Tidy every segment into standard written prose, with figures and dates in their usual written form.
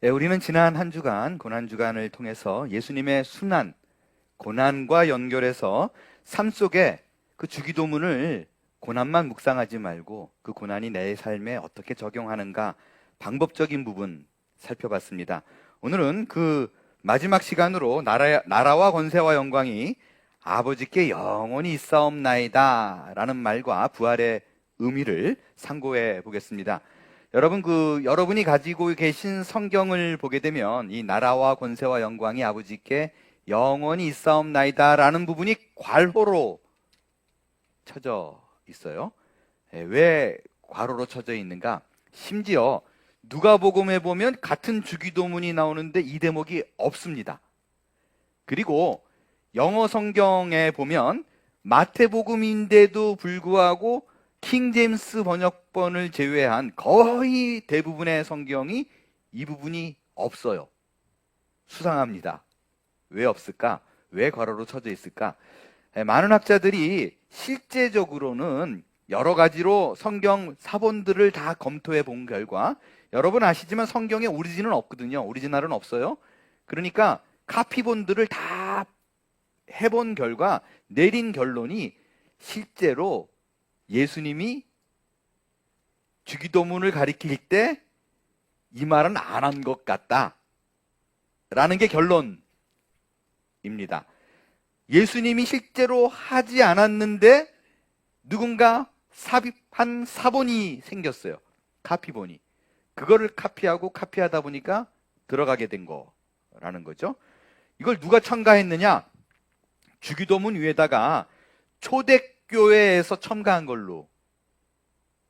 네, 우리는 지난 한 주간, 고난주간을 통해서 예수님의 순환, 고난과 연결해서 삶 속에 그 주기도문을 고난만 묵상하지 말고 그 고난이 내 삶에 어떻게 적용하는가 방법적인 부분 살펴봤습니다. 오늘은 그 마지막 시간으로 나라와 권세와 영광이 아버지께 영원히 있사옵나이다 라는 말과 부활의 의미를 상고해 보겠습니다. 여러분이 가지고 계신 성경을 보게 되면 이 나라와 권세와 영광이 아버지께 영원히 있사옵나이다 라는 부분이 괄호로 쳐져 있어요. 왜 괄호로 쳐져 있는가? 심지어 누가복음에 보면 같은 주기도문이 나오는데 이 대목이 없습니다. 그리고 영어 성경에 보면 마태복음인데도 불구하고 킹 제임스 번역본을 제외한 거의 대부분의 성경이 이 부분이 없어요. 수상합니다. 왜 없을까? 왜 괄호로 쳐져 있을까? 많은 학자들이 실제적으로는 여러 가지로 성경 사본들을 다 검토해 본 결과, 여러분 아시지만 성경에 오리진은 없거든요. 오리지널은 없어요. 그러니까 카피본들을 다 해본 결과 내린 결론이 실제로 예수님이 주기도문을 가리킬 때 이 말은 안 한 것 같다 라는 게 결론입니다. 예수님이 실제로 하지 않았는데 누군가 삽입한 사본이 생겼어요. 카피본이. 그거를 카피하다 보니까 들어가게 된 거라는 거죠. 이걸 누가 첨가했느냐? 주기도문 위에다가 초대교회에서 첨가한 걸로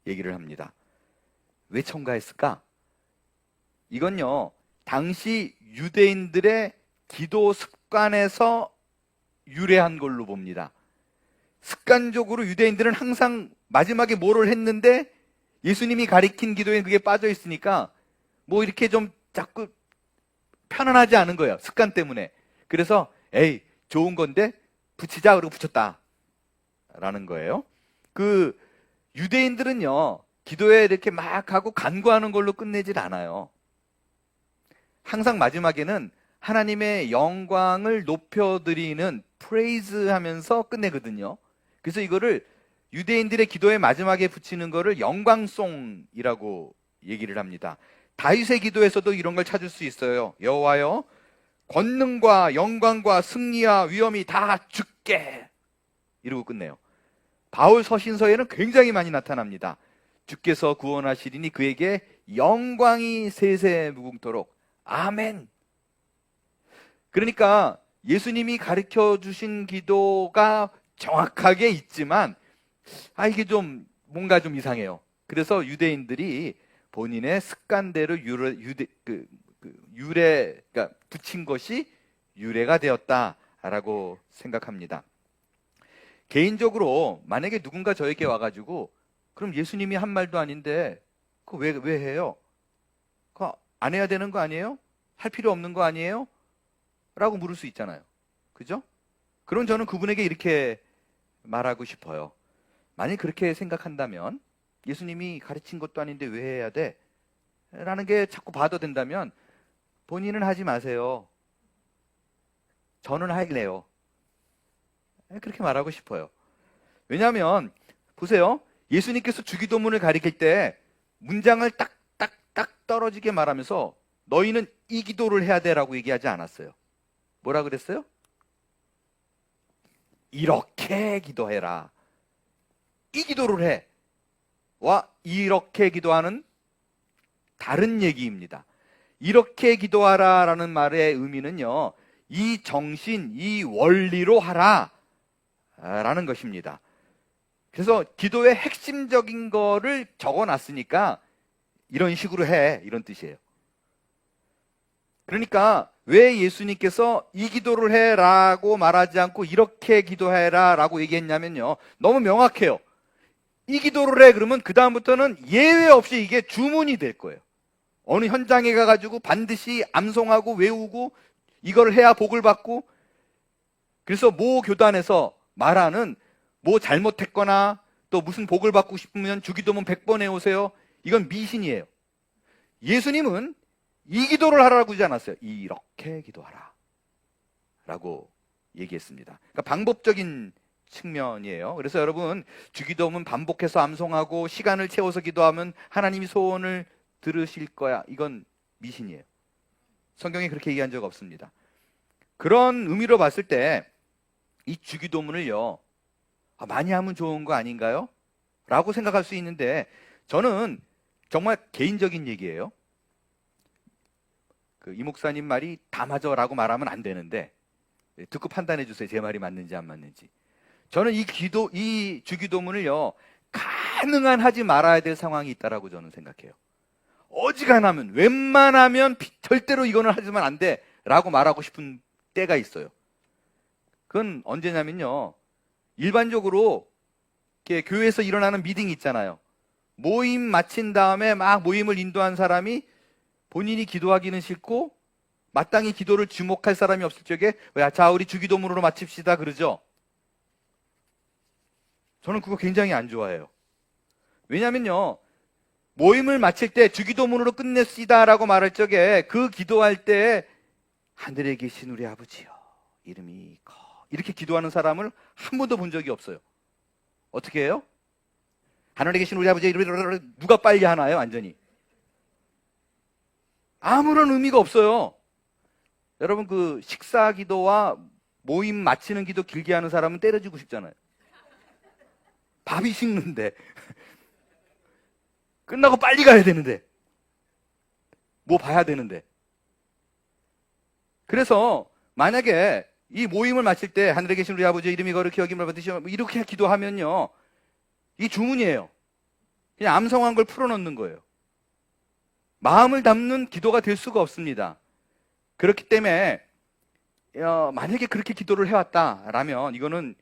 얘기를 합니다. 왜 첨가했을까? 이건요, 당시 유대인들의 기도 습관에서 유래한 걸로 봅니다. 습관적으로 유대인들은 항상 마지막에 뭐를 했는데 예수님이 가리킨 기도에 그게 빠져 있으니까 뭐 이렇게 좀 자꾸 편안하지 않은 거예요. 습관 때문에. 그래서 에이, 좋은 건데 붙이자 그러고 붙였다 라는 거예요. 그 유대인들은요, 기도에 이렇게 막 하고 간구하는 걸로 끝내질 않아요. 항상 마지막에는 하나님의 영광을 높여드리는 프레이즈 하면서 끝내거든요. 그래서 이거를 유대인들의 기도의 마지막에 붙이는 거를 영광송이라고 얘기를 합니다. 다윗의 기도에서도 이런 걸 찾을 수 있어요. 여호와여, 권능과 영광과 승리와 위엄이 다 주께, 이러고 끝내요. 바울 서신서에는 굉장히 많이 나타납니다. 주께서 구원하시리니 그에게 영광이 세세 무궁토록 아멘. 그러니까 예수님이 가르쳐 주신 기도가 정확하게 있지만 이게 좀 뭔가 좀 이상해요. 그래서 유대인들이 본인의 습관대로 그러니까 붙인 것이 유래가 되었다라고 생각합니다. 개인적으로 만약에 누군가 저에게 와가지고 그럼 예수님이 한 말도 아닌데 그거 왜 해요? 그거 안 해야 되는 거 아니에요? 할 필요 없는 거 아니에요? 라고 물을 수 있잖아요. 그죠? 그럼 저는 그분에게 이렇게 말하고 싶어요. 만약 그렇게 생각한다면 예수님이 가르친 것도 아닌데 왜 해야 돼? 라는 게 자꾸 봐도 된다면 본인은 하지 마세요. 저는 할래요. 그렇게 말하고 싶어요. 왜냐하면 보세요. 예수님께서 주기도문을 가리킬 때 문장을 딱딱딱 떨어지게 말하면서 너희는 이 기도를 해야 돼라고 얘기하지 않았어요. 뭐라 그랬어요? 이렇게 기도해라. 이 기도를 해. 와, 이렇게 기도하는 다른 얘기입니다. 이렇게 기도하라라는 말의 의미는요, 이 정신, 이 원리로 하라 라는 것입니다. 그래서 기도의 핵심적인 거를 적어놨으니까 이런 식으로 해, 이런 뜻이에요. 그러니까 왜 예수님께서 이 기도를 해라고 말하지 않고 이렇게 기도해라 라고 얘기했냐면요, 너무 명확해요. 이 기도를 해 그러면 그 다음부터는 예외 없이 이게 주문이 될 거예요. 어느 현장에 가가지고 반드시 암송하고 외우고 이걸 해야 복을 받고, 그래서 모 교단에서 말하는 뭐 잘못했거나 또 무슨 복을 받고 싶으면 주기도문 100번 해오세요, 이건 미신이에요. 예수님은 이 기도를 하라고 하지 않았어요. 이렇게 기도하라 라고 얘기했습니다. 그러니까 방법적인 측면이에요. 그래서 여러분, 주기도문 반복해서 암송하고 시간을 채워서 기도하면 하나님이 소원을 들으실 거야, 이건 미신이에요. 성경에 그렇게 얘기한 적 없습니다. 그런 의미로 봤을 때 이 주기도문을요, 많이 하면 좋은 거 아닌가요? 라고 생각할 수 있는데, 저는 정말 개인적인 얘기예요. 이 목사님 말이 다 맞아 라고 말하면 안 되는데, 듣고 판단해 주세요. 제 말이 맞는지 안 맞는지. 저는 이 주기도문을요, 가능한 하지 말아야 될 상황이 있다라고 저는 생각해요. 어지간하면, 웬만하면 절대로 이거는 하지만 안 돼 라고 말하고 싶은 때가 있어요. 그건 언제냐면요, 일반적으로 교회에서 일어나는 미팅이 있잖아요. 모임 마친 다음에 막 모임을 인도한 사람이 본인이 기도하기는 싫고 마땅히 기도를 주목할 사람이 없을 적에, 자, 우리 주기도문으로 마칩시다 그러죠. 저는 그거 굉장히 안 좋아해요. 왜냐면요, 모임을 마칠 때 주기도문으로 끝냅시다라고 말할 적에 그 기도할 때 하늘에 계신 우리 아버지요 이름이 이렇게 기도하는 사람을 한 번도 본 적이 없어요. 어떻게 해요? 하늘에 계신 우리 아버지 이름이 누가 빨리 하나요? 완전히 아무런 의미가 없어요. 여러분, 그 식사 기도와 모임 마치는 기도 길게 하는 사람은 때려주고 싶잖아요. 밥이 식는데 끝나고 빨리 가야 되는데 뭐 봐야 되는데. 그래서 만약에 이 모임을 마칠 때 하늘에 계신 우리 아버지의 이름이 거룩히 여김을 받으시오 이렇게 기도하면요, 이 주문이에요. 그냥 암송한 걸 풀어넣는 거예요. 마음을 담는 기도가 될 수가 없습니다. 그렇기 때문에 만약에 그렇게 기도를 해왔다라면 이거는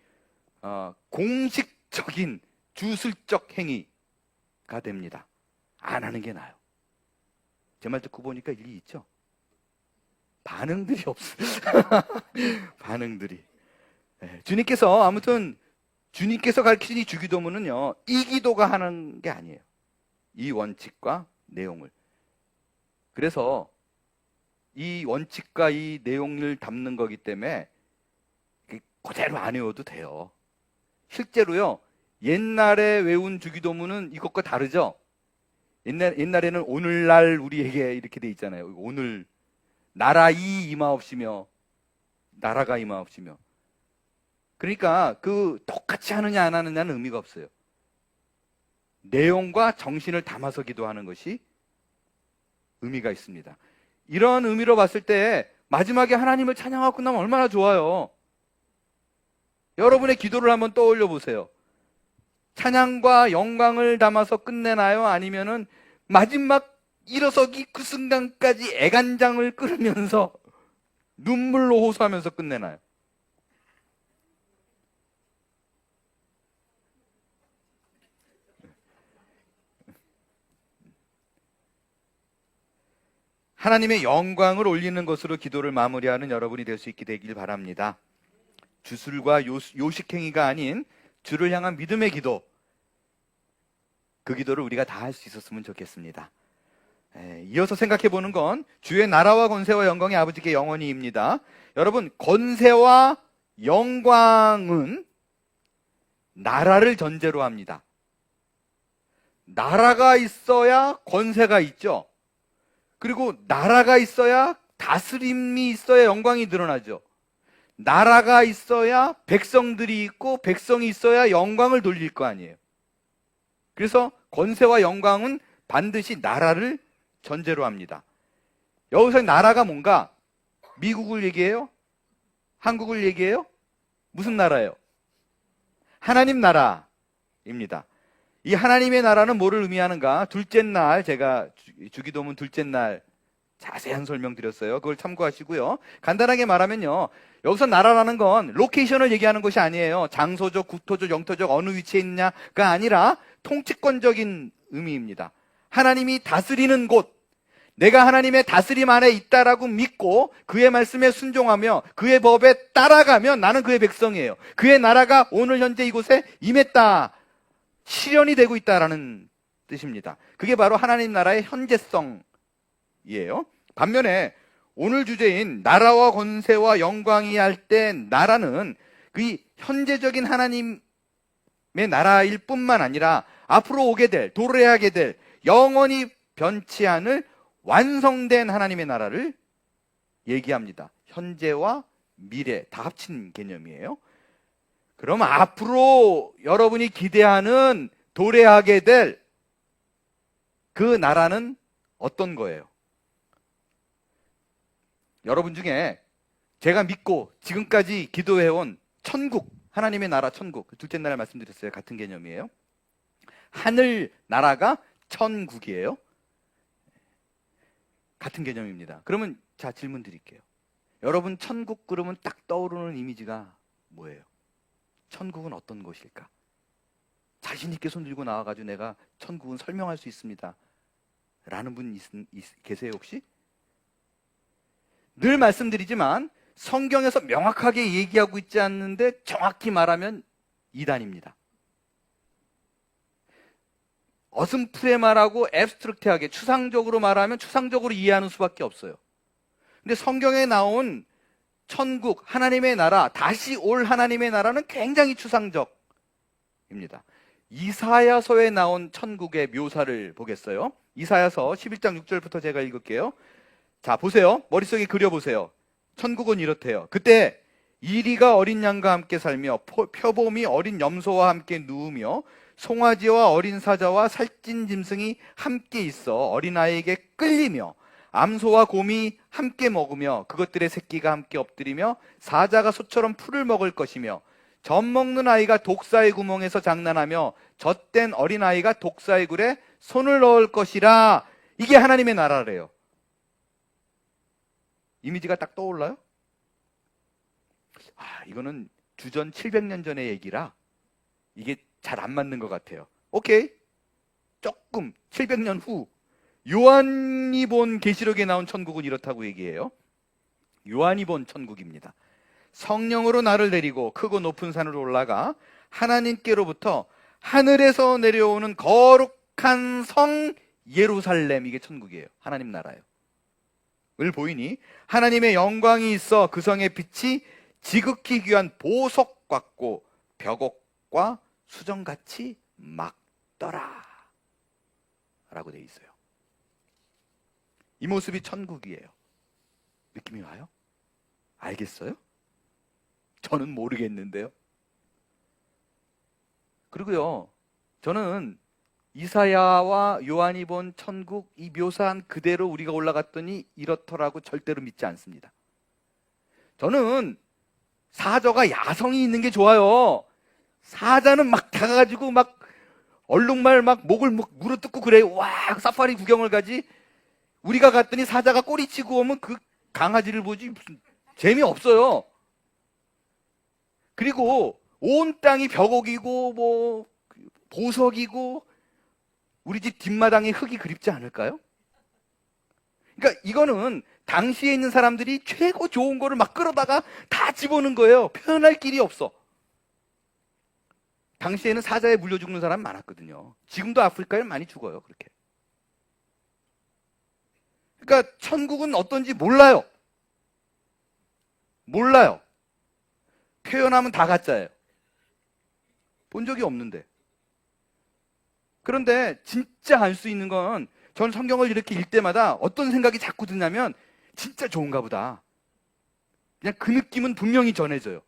공식적인 주술적 행위가 됩니다. 안 하는 게 나아요. 제 말 듣고 보니까 일리 있죠? 반응들이 없어요. 반응들이. 주님께서 가르치신 이 주기도문은요, 이 기도가 하는 게 아니에요. 이 원칙과 내용을. 그래서 이 원칙과 이 내용을 담는 거기 때문에 그대로 안 외워도 돼요. 실제로요, 옛날에 외운 주기도문은 이것과 다르죠? 옛날에는 오늘날 우리에게 이렇게 돼 있잖아요. 오늘 나라이 임하옵시며 나라가 임하옵시며. 그러니까 똑같이 하느냐 안 하느냐는 의미가 없어요. 내용과 정신을 담아서 기도하는 것이 의미가 있습니다. 이런 의미로 봤을 때 마지막에 하나님을 찬양하고 끝나면 얼마나 좋아요. 여러분의 기도를 한번 떠올려 보세요. 찬양과 영광을 담아서 끝내나요? 아니면은 마지막 일어서기 그 순간까지 애간장을 끓으면서 눈물로 호소하면서 끝내나요? 하나님의 영광을 올리는 것으로 기도를 마무리하는 여러분이 될 수 있게 되길 바랍니다. 주술과 요식행위가 아닌 주를 향한 믿음의 기도, 그 기도를 우리가 다 할 수 있었으면 좋겠습니다. 이어서 생각해 보는 건 주의 나라와 권세와 영광이 아버지께 영원히입니다. 여러분, 권세와 영광은 나라를 전제로 합니다. 나라가 있어야 권세가 있죠. 그리고 나라가 있어야 다스림이 있어야 영광이 드러나죠. 나라가 있어야 백성들이 있고 백성이 있어야 영광을 돌릴 거 아니에요. 그래서 권세와 영광은 반드시 나라를 전제로 합니다. 여기서 나라가 뭔가? 미국을 얘기해요? 한국을 얘기해요? 무슨 나라예요? 하나님 나라입니다. 이 하나님의 나라는 뭐를 의미하는가? 둘째 날, 제가 주기도문 둘째 날 자세한 설명 드렸어요. 그걸 참고하시고요. 간단하게 말하면요, 여기서 나라라는 건 로케이션을 얘기하는 것이 아니에요. 장소적, 국토적, 영토적 어느 위치에 있냐가 아니라 통치권적인 의미입니다. 하나님이 다스리는 곳, 내가 하나님의 다스림 안에 있다라고 믿고 그의 말씀에 순종하며 그의 법에 따라가면 나는 그의 백성이에요. 그의 나라가 오늘 현재 이곳에 임했다, 실현이 되고 있다라는 뜻입니다. 그게 바로 하나님 나라의 현재성이에요. 반면에 오늘 주제인 나라와 권세와 영광이 할 때 나라는 그 현재적인 하나님의 나라일 뿐만 아니라 앞으로 오게 될, 도래하게 될, 영원히 변치 않을 완성된 하나님의 나라를 얘기합니다. 현재와 미래 다 합친 개념이에요. 그럼 앞으로 여러분이 기대하는 도래하게 될 그 나라는 어떤 거예요? 여러분 중에 제가 믿고 지금까지 기도해온 천국, 하나님의 나라 천국, 둘째 날에 말씀드렸어요. 같은 개념이에요. 하늘 나라가 천국이에요. 같은 개념입니다. 그러면 자, 질문 드릴게요. 여러분 천국 그러면 딱 떠오르는 이미지가 뭐예요? 천국은 어떤 곳일까? 자신 있게 손 들고 나와가지고 내가 천국은 설명할 수 있습니다 라는 분 계세요 혹시? 늘 말씀드리지만 성경에서 명확하게 얘기하고 있지 않는데 정확히 말하면 이단입니다. 어슴푸레 말하고 앱스트랙트하게 추상적으로 말하면 추상적으로 이해하는 수밖에 없어요. 근데 성경에 나온 천국, 하나님의 나라, 다시 올 하나님의 나라는 굉장히 추상적입니다. 이사야서에 나온 천국의 묘사를 보겠어요. 이사야서 11장 6절부터 제가 읽을게요. 자, 보세요. 머릿속에 그려보세요. 천국은 이렇대요. 그때 이리가 어린 양과 함께 살며 표범이 어린 염소와 함께 누우며 송아지와 어린 사자와 살찐 짐승이 함께 있어 어린아이에게 끌리며 암소와 곰이 함께 먹으며 그것들의 새끼가 함께 엎드리며 사자가 소처럼 풀을 먹을 것이며 젖 먹는 아이가 독사의 구멍에서 장난하며 젖된 어린아이가 독사의 굴에 손을 넣을 것이라. 이게 하나님의 나라래요. 이미지가 딱 떠올라요? 이거는 주전 700년 전의 얘기라 이게 잘 안 맞는 것 같아요. 오케이, 조금 700년 후 요한이 본 계시록에 나온 천국은 이렇다고 얘기해요. 요한이 본 천국입니다. 성령으로 나를 내리고 크고 높은 산으로 올라가 하나님께로부터 하늘에서 내려오는 거룩한 성 예루살렘, 이게 천국이에요. 하나님 나라예요. 을 보이니 하나님의 영광이 있어 그 성의 빛이 지극히 귀한 보석 같고 벽옥과 수정같이 막더라 라고 되어 있어요. 이 모습이 천국이에요. 느낌이 와요? 알겠어요? 저는 모르겠는데요. 그리고요, 저는 이사야와 요한이 본 천국 이 묘사한 그대로 우리가 올라갔더니 이렇더라고 절대로 믿지 않습니다. 저는 사자가 야성이 있는 게 좋아요. 사자는 막 다가가지고 막 얼룩말 막 목을 물어뜯고 그래. 와, 사파리 구경을 가지. 우리가 갔더니 사자가 꼬리치고 오면 그 강아지를 보지 무슨 재미없어요. 그리고 온 땅이 벽옥이고 뭐 보석이고 우리 집 뒷마당에 흙이 그립지 않을까요? 그러니까 이거는 당시에 있는 사람들이 최고 좋은 거를 막 끌어다가 다 집어넣은 거예요. 표현할 길이 없어. 당시에는 사자에 물려 죽는 사람 많았거든요. 지금도 아프리카에 많이 죽어요, 그렇게. 그러니까 천국은 어떤지 몰라요. 몰라요. 표현하면 다 가짜예요. 본 적이 없는데. 그런데 진짜 알 수 있는 건 저는 성경을 이렇게 읽을 때마다 어떤 생각이 자꾸 드냐면 진짜 좋은가 보다. 그냥 그 느낌은 분명히 전해져요.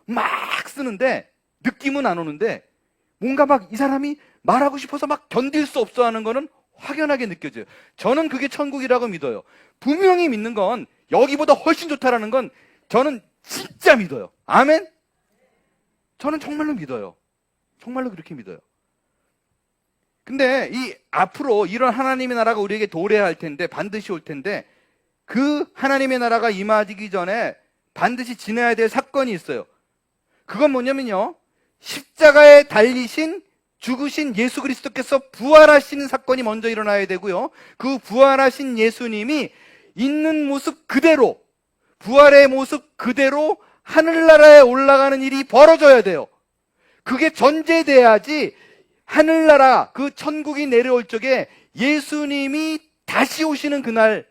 막 쓰는데 느낌은 안 오는데 뭔가 막 이 사람이 말하고 싶어서 막 견딜 수 없어 하는 거는 확연하게 느껴져요. 저는 그게 천국이라고 믿어요. 분명히 믿는 건 여기보다 훨씬 좋다라는 건 저는 진짜 믿어요. 아멘? 저는 정말로 믿어요. 정말로 그렇게 믿어요. 근데 이 앞으로 이런 하나님의 나라가 우리에게 도래할 텐데, 반드시 올 텐데, 그 하나님의 나라가 임하기 전에 반드시 지나야 될 사건이 있어요. 그건 뭐냐면요, 십자가에 달리신 죽으신 예수 그리스도께서 부활하시는 사건이 먼저 일어나야 되고요, 그 부활하신 예수님이 있는 모습 그대로, 부활의 모습 그대로 하늘나라에 올라가는 일이 벌어져야 돼요. 그게 전제돼야지 하늘나라, 그 천국이 내려올 적에 예수님이 다시 오시는 그날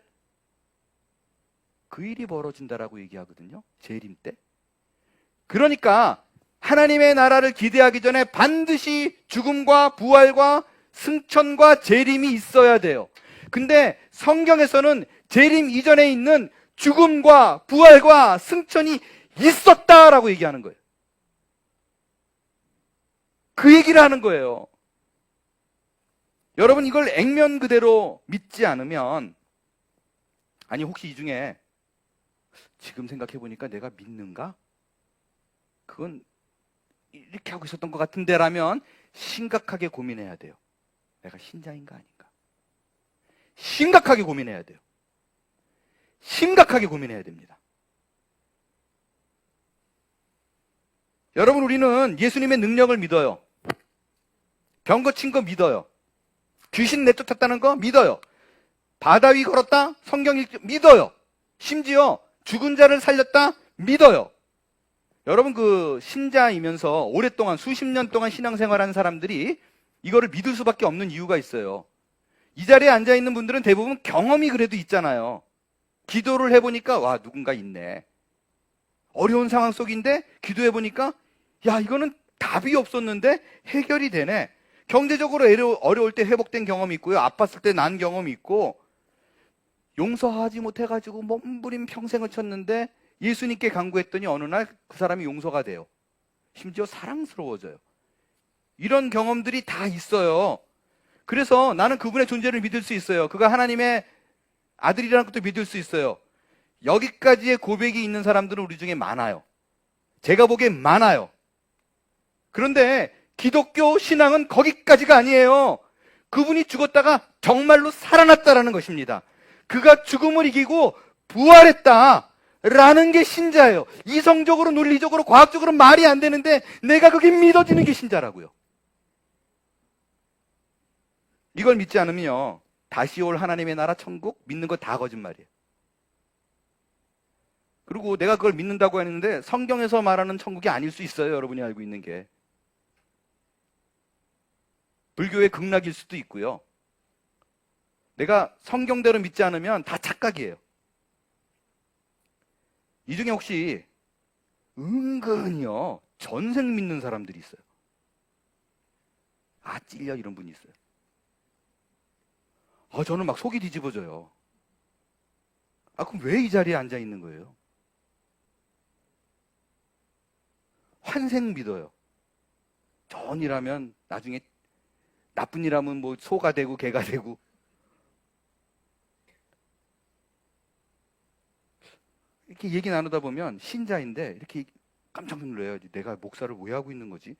그 일이 벌어진다라고 얘기하거든요. 재림 때. 그러니까 하나님의 나라를 기대하기 전에 반드시 죽음과 부활과 승천과 재림이 있어야 돼요. 근데 성경에서는 재림 이전에 있는 죽음과 부활과 승천이 있었다라고 얘기하는 거예요. 그 얘기를 하는 거예요. 여러분, 이걸 액면 그대로 믿지 않으면, 아니 혹시 이 중에 지금 생각해 보니까 내가 믿는가? 그건 이렇게 하고 있었던 것 같은데 라면 심각하게 고민해야 돼요. 내가 신자인가 아닌가? 심각하게 고민해야 돼요. 심각하게 고민해야 됩니다. 여러분, 우리는 예수님의 능력을 믿어요. 병 고친 거 믿어요. 귀신 내쫓았다는 거 믿어요. 바다 위 걸었다? 성경 읽 믿어요. 심지어 죽은 자를 살렸다? 믿어요. 여러분, 그 신자이면서 오랫동안 수십 년 동안 신앙생활한 사람들이 이거를 믿을 수밖에 없는 이유가 있어요. 이 자리에 앉아있는 분들은 대부분 경험이 그래도 있잖아요. 기도를 해보니까 와, 누군가 있네. 어려운 상황 속인데 기도해보니까 야, 이거는 답이 없었는데 해결이 되네. 경제적으로 어려울 때 회복된 경험이 있고요. 아팠을 때 난 경험이 있고, 용서하지 못해가지고 몸부림 평생을 쳤는데 예수님께 간구했더니 어느 날 그 사람이 용서가 돼요. 심지어 사랑스러워져요. 이런 경험들이 다 있어요. 그래서 나는 그분의 존재를 믿을 수 있어요. 그가 하나님의 아들이라는 것도 믿을 수 있어요. 여기까지의 고백이 있는 사람들은 우리 중에 많아요. 제가 보기엔 많아요. 그런데 기독교 신앙은 거기까지가 아니에요. 그분이 죽었다가 정말로 살아났다라는 것입니다. 그가 죽음을 이기고 부활했다라는 게 신자예요. 이성적으로, 논리적으로, 과학적으로 말이 안 되는데 내가 그게 믿어지는 게 신자라고요. 이걸 믿지 않으면요, 다시 올 하나님의 나라 천국 믿는 거 다 거짓말이에요. 그리고 내가 그걸 믿는다고 했는데 성경에서 말하는 천국이 아닐 수 있어요. 여러분이 알고 있는 게. 불교의 극락일 수도 있고요. 내가 성경대로 믿지 않으면 다 착각이에요. 이 중에 혹시 은근히요, 전생 믿는 사람들이 있어요. 아, 찔려, 이런 분이 있어요. 저는 막 속이 뒤집어져요. 그럼 왜 이 자리에 앉아 있는 거예요? 환생 믿어요. 좋은 일하면 나중에, 나쁜 일하면 뭐 소가 되고 개가 되고. 이렇게 얘기 나누다 보면 신자인데 이렇게 깜짝 놀라요. 내가 목사를 왜 하고 있는 거지?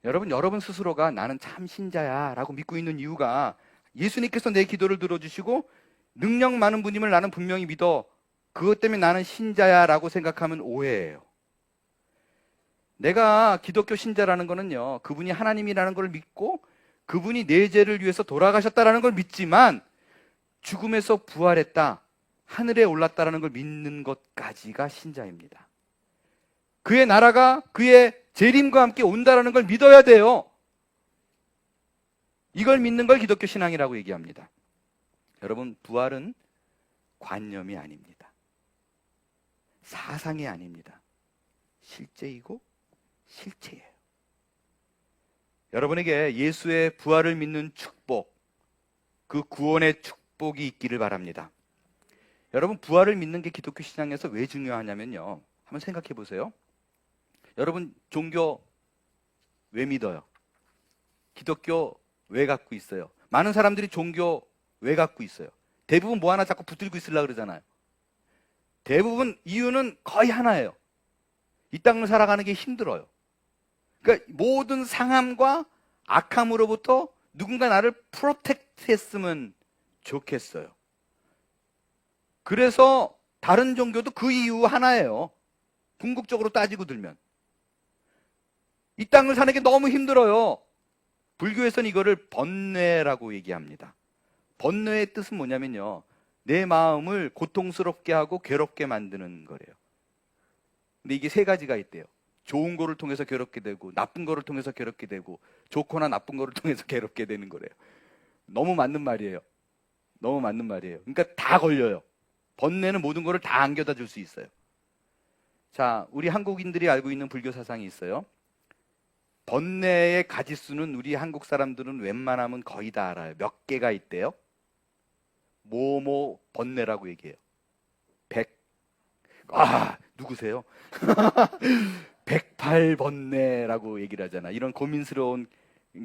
여러분 스스로가 나는 참 신자야 라고 믿고 있는 이유가, 예수님께서 내 기도를 들어주시고 능력 많은 분임을 나는 분명히 믿어, 그것 때문에 나는 신자야 라고 생각하면 오해예요. 내가 기독교 신자라는 거는요, 그분이 하나님이라는 걸 믿고 그분이 내 죄를 위해서 돌아가셨다라는 걸 믿지만, 죽음에서 부활했다, 하늘에 올랐다라는 걸 믿는 것까지가 신자입니다. 그의 나라가 그의 재림과 함께 온다라는 걸 믿어야 돼요. 이걸 믿는 걸 기독교 신앙이라고 얘기합니다. 여러분, 부활은 관념이 아닙니다. 사상이 아닙니다. 실제이고 실체예요. 여러분에게 예수의 부활을 믿는 축복, 그 구원의 축복이 있기를 바랍니다. 여러분, 부활을 믿는 게 기독교 신앙에서 왜 중요하냐면요, 한번 생각해 보세요. 여러분, 종교 왜 믿어요? 기독교 왜 갖고 있어요? 많은 사람들이 종교 왜 갖고 있어요? 대부분 뭐 하나 자꾸 붙들고 있으려고 그러잖아요. 대부분 이유는 거의 하나예요. 이 땅을 살아가는 게 힘들어요. 그러니까 모든 상함과 악함으로부터 누군가 나를 프로텍트 했으면 좋겠어요. 그래서 다른 종교도 그 이유 하나예요. 궁극적으로 따지고 들면. 이 땅을 사는 게 너무 힘들어요. 불교에서는 이거를 번뇌라고 얘기합니다. 번뇌의 뜻은 뭐냐면요, 내 마음을 고통스럽게 하고 괴롭게 만드는 거래요. 근데 이게 세 가지가 있대요. 좋은 거를 통해서 괴롭게 되고, 나쁜 거를 통해서 괴롭게 되고, 좋거나 나쁜 거를 통해서 괴롭게 되는 거래요. 너무 맞는 말이에요. 너무 맞는 말이에요. 그러니까 다 걸려요. 번뇌는 모든 거를 다 안겨다 줄 수 있어요. 자, 우리 한국인들이 알고 있는 불교 사상이 있어요. 번뇌의 가지수는 우리 한국 사람들은 웬만하면 거의 다 알아요. 몇 개가 있대요? 뭐뭐 번뇌라고 얘기해요. 100. 누구세요? 108번뇌라고 얘기를 하잖아. 이런 고민스러운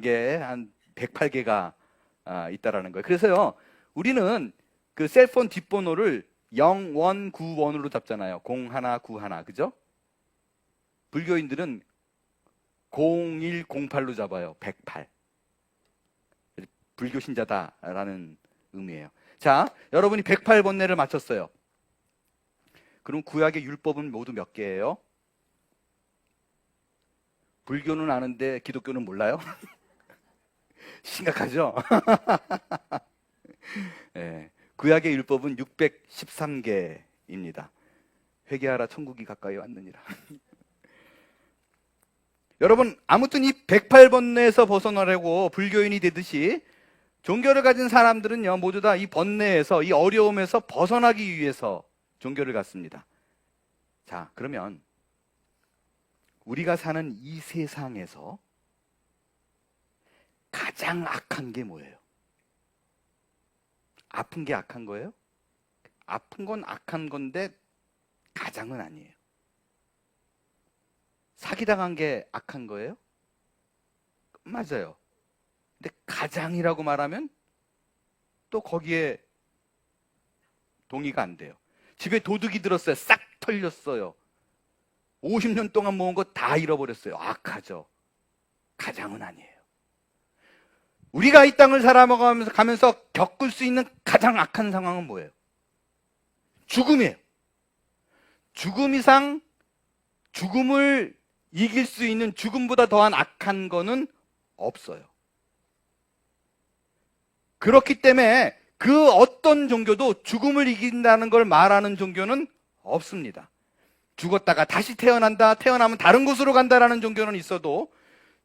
게 한 108개가 있다라는 거예요. 그래서요, 우리는 그 셀폰 뒷번호를 0191으로 잡잖아요. 0191, 그죠? 불교인들은 0108로 잡아요. 108. 불교 신자다라는 의미예요. 자, 여러분이 108번뇌를 맞췄어요. 그럼 구약의 율법은 모두 몇 개예요? 불교는 아는데 기독교는 몰라요? 심각하죠? 네, 구약의 율법은 613개입니다. 회개하라 천국이 가까이 왔느니라. 여러분, 아무튼 이 108번뇌에서 벗어나려고 불교인이 되듯이 종교를 가진 사람들은요, 모두 다 이 번뇌에서, 이 어려움에서 벗어나기 위해서 종교를 갖습니다. 자, 그러면 우리가 사는 이 세상에서 가장 악한 게 뭐예요? 아픈 게 악한 거예요? 아픈 건 악한 건데 가장은 아니에요. 사기당한 게 악한 거예요? 맞아요. 근데 가장이라고 말하면 또 거기에 동의가 안 돼요. 집에 도둑이 들었어요. 싹 털렸어요. 50년 동안 모은 거 다 잃어버렸어요. 악하죠. 가장은 아니에요. 우리가 이 땅을 살아가면서 겪을 수 있는 가장 악한 상황은 뭐예요? 죽음이에요. 죽음 이상 죽음을 이길 수 있는 죽음보다 더한 악한 거는 없어요. 그렇기 때문에 그 어떤 종교도 죽음을 이긴다는 걸 말하는 종교는 없습니다. 죽었다가 다시 태어난다, 태어나면 다른 곳으로 간다라는 종교는 있어도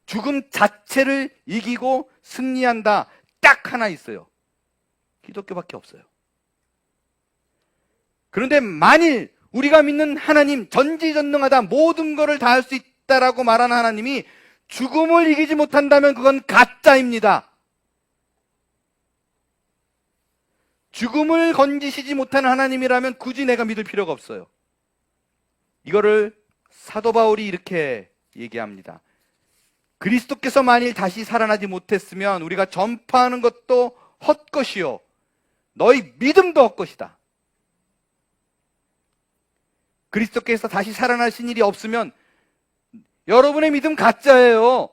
죽음 자체를 이기고 승리한다, 딱 하나 있어요. 기독교밖에 없어요. 그런데 만일 우리가 믿는 하나님, 전지전능하다, 모든 것을 다 할 수 있다라고 말하는 하나님이 죽음을 이기지 못한다면 그건 가짜입니다. 죽음을 건지시지 못하는 하나님이라면 굳이 내가 믿을 필요가 없어요. 이거를 사도 바울이 이렇게 얘기합니다. 그리스도께서 만일 다시 살아나지 못했으면 우리가 전파하는 것도 헛것이요, 너희 믿음도 헛것이다. 그리스도께서 다시 살아나신 일이 없으면 여러분의 믿음 가짜예요.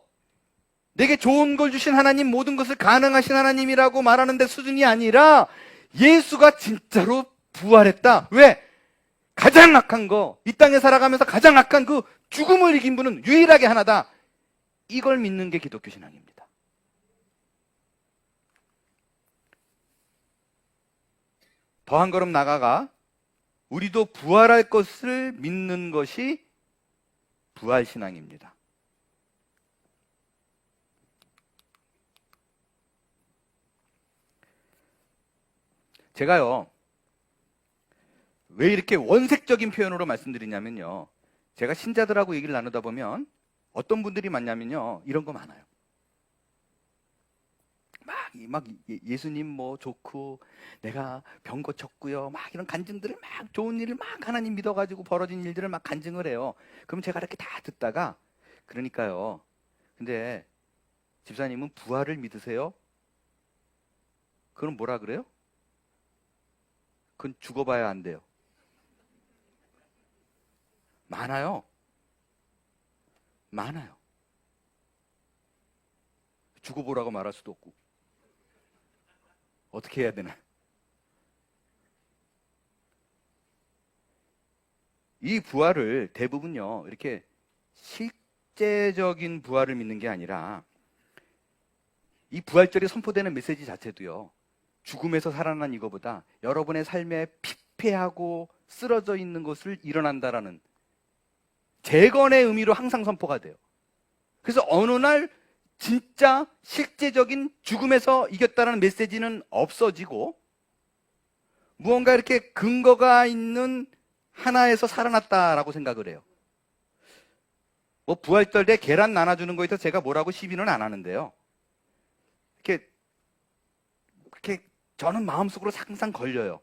내게 좋은 걸 주신 하나님, 모든 것을 가능하신 하나님이라고 말하는데 수준이 아니라 예수가 진짜로 부활했다. 왜? 가장 악한 거, 이 땅에 살아가면서 가장 악한 그 죽음을 이긴 분은 유일하게 하나다. 이걸 믿는 게 기독교 신앙입니다. 더 한 걸음 나아가 우리도 부활할 것을 믿는 것이 부활 신앙입니다. 제가요, 왜 이렇게 원색적인 표현으로 말씀드리냐면요, 제가 신자들하고 얘기를 나누다 보면 어떤 분들이 많냐면요, 이런 거 많아요. 막 예수님 뭐 좋고 내가 병 고쳤고요, 막 이런 간증들을, 막 좋은 일을 막 하나님 믿어가지고 벌어진 일들을 막 간증을 해요. 그럼 제가 이렇게 다 듣다가, 그러니까요, 근데 집사님은 부활을 믿으세요? 그럼 뭐라 그래요? 그건 죽어봐야 안 돼요. 많아요. 많아요. 죽어보라고 말할 수도 없고. 어떻게 해야 되나? 이 부활을 대부분요, 이렇게 실제적인 부활을 믿는 게 아니라 이 부활절에 선포되는 메시지 자체도요, 죽음에서 살아난 이거보다 여러분의 삶에 피폐하고 쓰러져 있는 것을 일어난다라는 재건의 의미로 항상 선포가 돼요. 그래서 어느 날 진짜 실제적인 죽음에서 이겼다는 메시지는 없어지고 무언가 이렇게 근거가 있는 하나에서 살아났다라고 생각을 해요. 뭐 부활절 때 계란 나눠주는 거에 대해서 제가 뭐라고 시비는 안 하는데요. 그렇게 저는 마음속으로 항상 걸려요.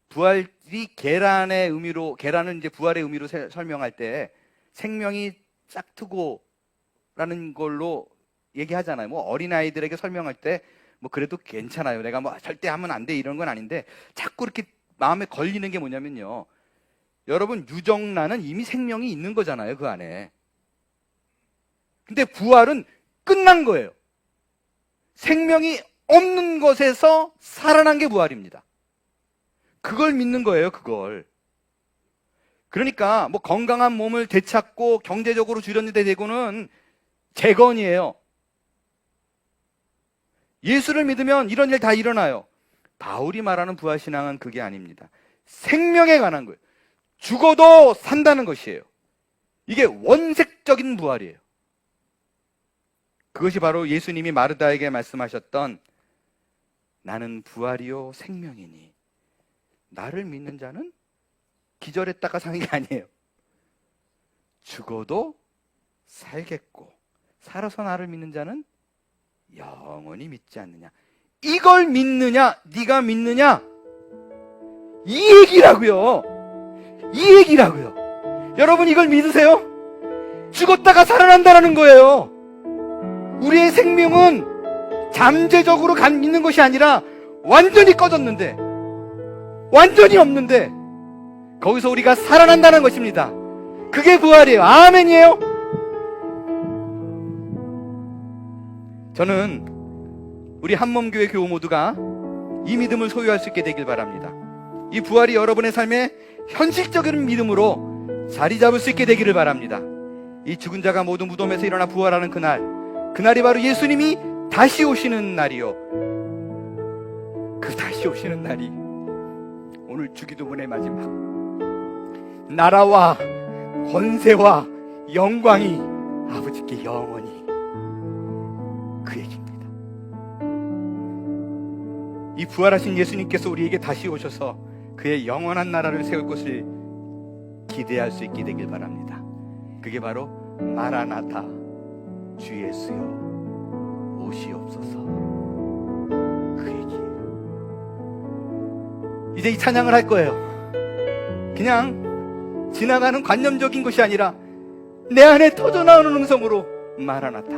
부활이 계란의 의미로, 계란은 이제 부활의 의미로 설명할 때 생명이 짝트고라는 걸로 얘기하잖아요. 뭐 어린아이들에게 설명할 때 뭐 그래도 괜찮아요. 내가 뭐 절대 하면 안 돼 이런 건 아닌데 자꾸 이렇게 마음에 걸리는 게 뭐냐면요. 여러분, 유정란은 이미 생명이 있는 거잖아요. 그 안에. 근데 부활은 끝난 거예요. 생명이 없는 것에서 살아난 게 부활입니다. 그걸 믿는 거예요, 그걸. 그러니까 뭐 건강한 몸을 되찾고 경제적으로 주렸는데 되고는 재건이에요. 예수를 믿으면 이런 일 다 일어나요. 바울이 말하는 부활신앙은 그게 아닙니다. 생명에 관한 거예요. 죽어도 산다는 것이에요. 이게 원색적인 부활이에요. 그것이 바로 예수님이 마르다에게 말씀하셨던 나는 부활이요 생명이니 나를 믿는 자는 기절했다가 사는 게 아니에요. 죽어도 살겠고 살아서 나를 믿는 자는 영원히 믿지 않느냐. 이걸 믿느냐, 네가 믿느냐, 이 얘기라고요. 이 얘기라고요. 여러분, 이걸 믿으세요? 죽었다가 살아난다는 거예요. 우리의 생명은 잠재적으로 있는 것이 아니라 완전히 꺼졌는데, 완전히 없는데 거기서 우리가 살아난다는 것입니다. 그게 부활이에요. 아멘이에요. 저는 우리 한몸교회 교우 모두가 이 믿음을 소유할 수 있게 되길 바랍니다. 이 부활이 여러분의 삶에 현실적인 믿음으로 자리 잡을 수 있게 되기를 바랍니다. 이 죽은 자가 모두 무덤에서 일어나 부활하는 그날이 바로 예수님이 다시 오시는 날이요. 그 다시 오시는 날이 오늘 주기도문의 마지막, 나라와 권세와 영광이 아버지께 영원히, 그 얘기입니다. 이 부활하신 예수님께서 우리에게 다시 오셔서 그의 영원한 나라를 세울 것을 기대할 수 있게 되길 바랍니다. 그게 바로 마라나타, 주 예수여 오시옵소서, 그 얘기예요. 이제 이 찬양을 할 거예요. 그냥 지나가는 관념적인 것이 아니라 내 안에 터져나오는 음성으로 마라나타,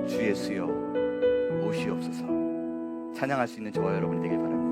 주 예수여 오시옵소서 찬양할 수 있는 저와 여러분이 되길 바랍니다.